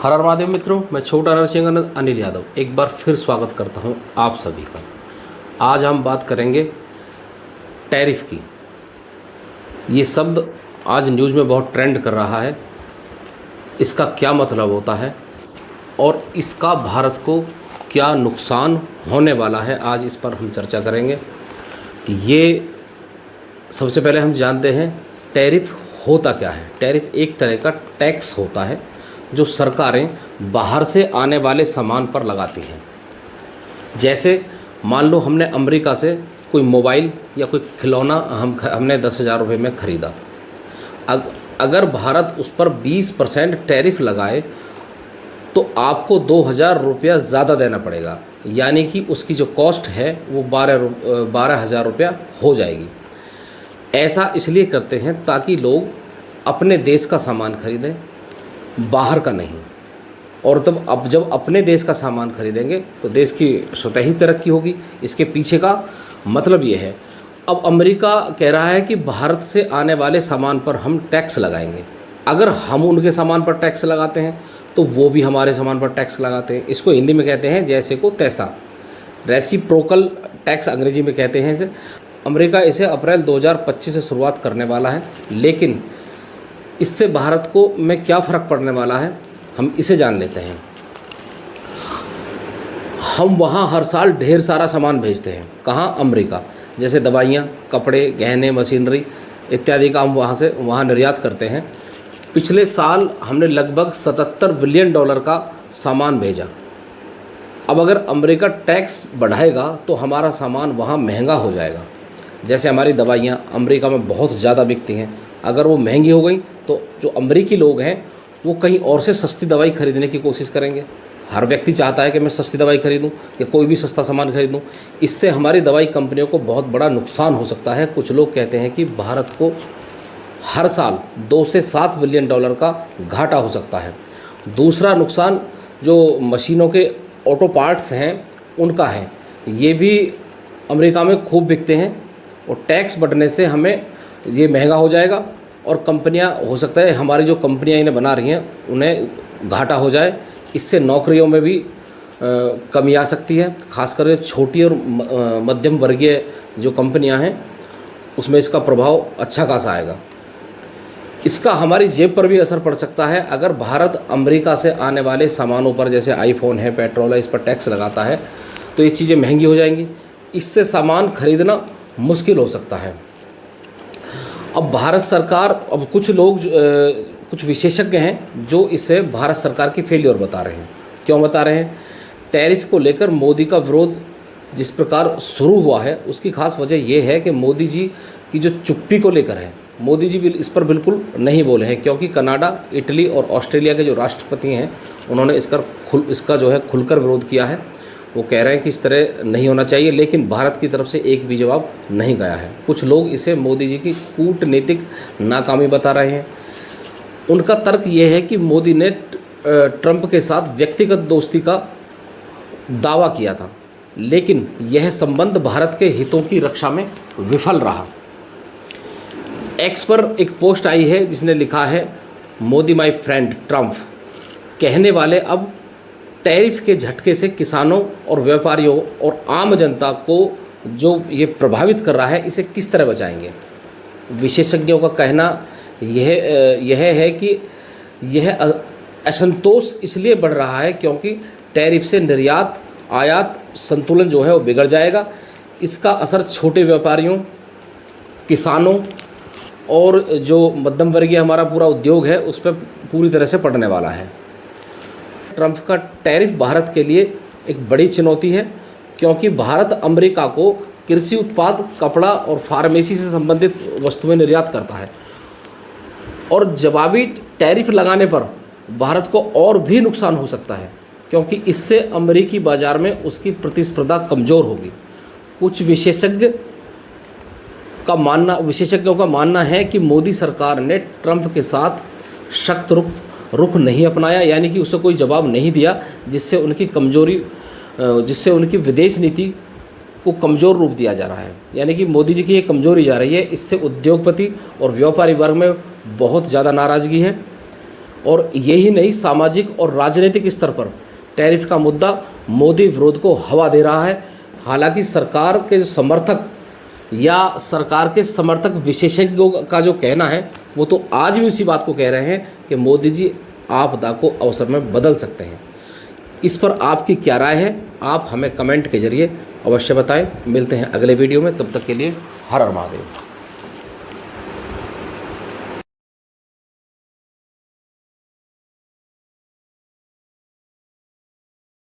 हर हर महादेव मित्रों, मैं छोटा नरसिंह अनिल यादव एक बार फिर स्वागत करता हूं आप सभी का। आज हम बात करेंगे टैरिफ की। ये शब्द आज न्यूज़ में बहुत ट्रेंड कर रहा है। इसका क्या मतलब होता है और इसका भारत को क्या नुकसान होने वाला है, आज इस पर हम चर्चा करेंगे। कि ये सबसे पहले हम जानते हैं टैरिफ होता क्या है। टैरिफ एक तरह का टैक्स होता है जो सरकारें बाहर से आने वाले सामान पर लगाती हैं। जैसे मान लो हमने अमेरिका से कोई मोबाइल या कोई खिलौना हमने 10,000 रुपये में ख़रीदा। अगर भारत उस पर 20% टैरिफ लगाए तो आपको 2,000 रुपया ज़्यादा देना पड़ेगा, यानी कि उसकी जो कॉस्ट है वो 12,000 रुपया हो जाएगी। ऐसा इसलिए करते हैं ताकि लोग अपने देश का सामान खरीदें, बाहर का नहीं। और तब अब जब अपने देश का सामान खरीदेंगे तो देश की स्वतः ही तरक्की होगी। इसके पीछे का मतलब ये है। अब अमेरिका कह रहा है कि भारत से आने वाले सामान पर हम टैक्स लगाएंगे। अगर हम उनके सामान पर टैक्स लगाते हैं तो वो भी हमारे सामान पर टैक्स लगाते हैं। इसको हिंदी में कहते हैं जैसे को तैसा, रेसिप्रोकल टैक्स अंग्रेजी में कहते हैं इसे। अमेरिका इसे अप्रैल 2025 से शुरुआत करने वाला है, लेकिन इससे भारत को में क्या फ़र्क पड़ने वाला है हम इसे जान लेते हैं। हम वहाँ हर साल ढेर सारा सामान भेजते हैं। कहाँ? अमेरिका। जैसे दवाइयाँ, कपड़े, गहने, मशीनरी इत्यादि का हम वहाँ निर्यात करते हैं। पिछले साल हमने लगभग $77 बिलियन का सामान भेजा। अब अगर अमेरिका टैक्स बढ़ाएगा तो हमारा सामान वहाँ महंगा हो जाएगा। जैसे हमारी दवाइयाँ अमेरिका में बहुत ज़्यादा बिकती हैं, अगर वो महंगी हो गई तो जो अमेरिकी लोग हैं वो कहीं और से सस्ती दवाई खरीदने की कोशिश करेंगे। हर व्यक्ति चाहता है कि मैं सस्ती दवाई खरीदूं या कोई भी सस्ता सामान खरीदूं। इससे हमारी दवाई कंपनियों को बहुत बड़ा नुकसान हो सकता है। कुछ लोग कहते हैं कि भारत को हर साल 2 से 7 बिलियन डॉलर का घाटा हो सकता है। दूसरा नुकसान जो मशीनों के ऑटो पार्ट्स हैं उनका है। ये भी अमेरिका में खूब बिकते हैं और टैक्स बढ़ने से हमें ये महंगा हो जाएगा और कंपनियां, हो सकता है हमारी जो कंपनियां इन्हें बना रही हैं उन्हें घाटा हो जाए। इससे नौकरियों में भी कमी आ सकती है। खासकर छोटी और मध्यम वर्गीय जो कंपनियां हैं उसमें इसका प्रभाव अच्छा खासा आएगा। इसका हमारी जेब पर भी असर पड़ सकता है। अगर भारत अमेरिका से आने वाले सामानों पर, जैसे आईफोन है, पेट्रोल है, इस पर टैक्स लगाता है तो ये चीज़ें महंगी हो जाएंगी। इससे सामान खरीदना मुश्किल हो सकता है। अब भारत सरकार, अब कुछ लोग, कुछ विशेषज्ञ हैं जो इसे भारत सरकार की फेलियर बता रहे हैं। क्यों बता रहे हैं? टैरिफ को लेकर मोदी का विरोध जिस प्रकार शुरू हुआ है उसकी खास वजह यह है कि मोदी जी की जो चुप्पी को लेकर है, मोदी जी इस पर बिल्कुल नहीं बोले हैं। क्योंकि कनाडा, इटली और ऑस्ट्रेलिया के जो राष्ट्रपति हैं उन्होंने इसका जो है खुलकर विरोध किया है। वो कह रहे हैं कि इस तरह नहीं होना चाहिए, लेकिन भारत की तरफ से एक भी जवाब नहीं गया है। कुछ लोग इसे मोदी जी की कूटनीतिक नाकामी बता रहे हैं। उनका तर्क ये है कि मोदी ने ट्रंप के साथ व्यक्तिगत दोस्ती का दावा किया था, लेकिन यह संबंध भारत के हितों की रक्षा में विफल रहा। एक्स पर एक पोस्ट आई है जिसने लिखा है, मोदी माय फ्रेंड ट्रंप कहने वाले अब टैरिफ के झटके से किसानों और व्यापारियों और आम जनता को जो ये प्रभावित कर रहा है इसे किस तरह बचाएंगे। विशेषज्ञों का कहना यह है कि यह असंतोष इसलिए बढ़ रहा है क्योंकि टैरिफ से निर्यात आयात संतुलन जो है वो बिगड़ जाएगा। इसका असर छोटे व्यापारियों, किसानों और जो मध्यम वर्गीय हमारा पूरा उद्योग है उस पर पूरी तरह से पड़ने वाला है। ट्रंप का टैरिफ भारत के लिए एक बड़ी चुनौती है क्योंकि भारत अमेरिका को कृषि उत्पाद, कपड़ा और फार्मेसी से संबंधित वस्तुएं निर्यात करता है और जवाबी टैरिफ लगाने पर भारत को और भी नुकसान हो सकता है क्योंकि इससे अमेरिकी बाज़ार में उसकी प्रतिस्पर्धा कमज़ोर होगी। कुछ विशेषज्ञों का मानना है कि मोदी सरकार ने ट्रंप के साथ सख्त रुख नहीं अपनाया, यानी कि उसे कोई जवाब नहीं दिया, जिससे उनकी विदेश नीति को कमज़ोर रूप दिया जा रहा है। यानी कि मोदी जी की ये कमज़ोरी जा रही है। इससे उद्योगपति और व्यापारी वर्ग में बहुत ज़्यादा नाराज़गी है और यही नहीं, सामाजिक और राजनीतिक स्तर पर टैरिफ का मुद्दा मोदी विरोध को हवा दे रहा है। हालांकि सरकार के जो समर्थक या सरकार के समर्थक विशेषज्ञों का जो कहना है वो तो आज भी उसी बात को कह रहे हैं कि मोदी जी आपदा को अवसर में बदल सकते हैं। इस पर आपकी क्या राय है, आप हमें कमेंट के जरिए अवश्य बताएं। मिलते हैं अगले वीडियो में, तब तक के लिए हर हर महादेव।